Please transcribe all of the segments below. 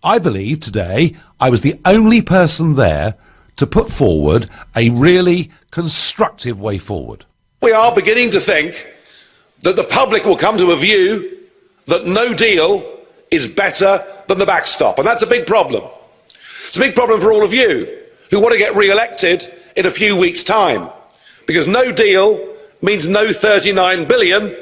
I believe today I was the only person there to put forward a really constructive way forward. We are beginning to think that the public will come to a view that no deal is better than the backstop, and that's a big problem. It's a big problem for all of you who want to get re-elected in a few weeks' time, because no deal means no 39 billion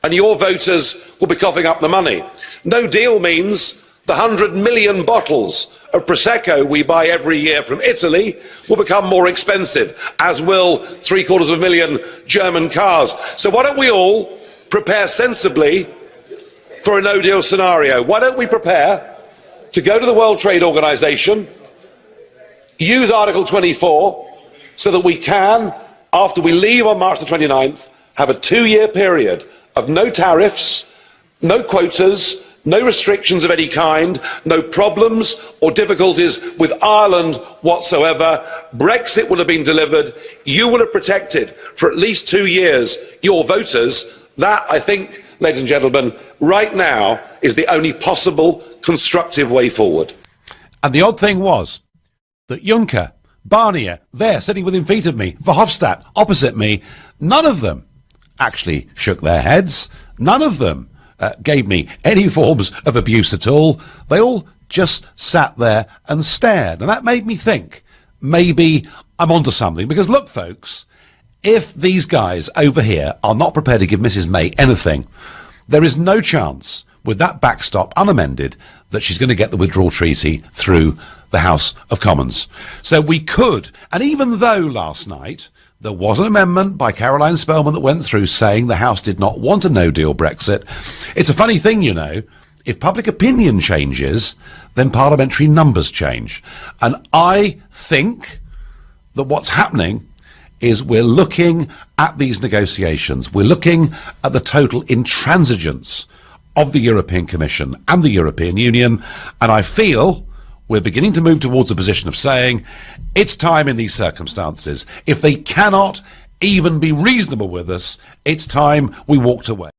and your voters will be coughing up the money. No deal means the 100 million bottles of Prosecco we buy every year from Italy will become more expensive, as will 750,000 German cars. So why don't we all prepare sensibly for a no-deal scenario? Why don't we prepare to go to the World Trade Organization, use Article 24, so that we can, after we leave on March the 29th, have a 2-year period of no tariffs, no quotas, no restrictions of any kind, no problems or difficulties with Ireland whatsoever. Brexit will have been delivered. You will have protected for at least 2 years your voters. That, I think, ladies and gentlemen, right now is the only possible constructive way forward. And the odd thing was that Juncker, Barnier, there sitting within feet of me, Verhofstadt opposite me, none of them actually shook their heads. None of them gave me any forms of abuse at all. They all just sat there and stared. And that made me think, maybe I'm onto something. Because look, folks, if these guys over here are not prepared to give Mrs. May anything, there is no chance with that backstop unamended that she's going to get the withdrawal treaty through the House of Commons. So we could, and even though last night there was an amendment by Caroline Spellman that went through saying the House did not want a no-deal Brexit, it's a funny thing, you know, if public opinion changes, then parliamentary numbers change. And I think that what's happening is we're looking at these negotiations. We're looking at the total intransigence of the European Commission and the European Union, and I feel we're beginning to move towards a position of saying it's time in these circumstances. If they cannot even be reasonable with us, it's time we walked away.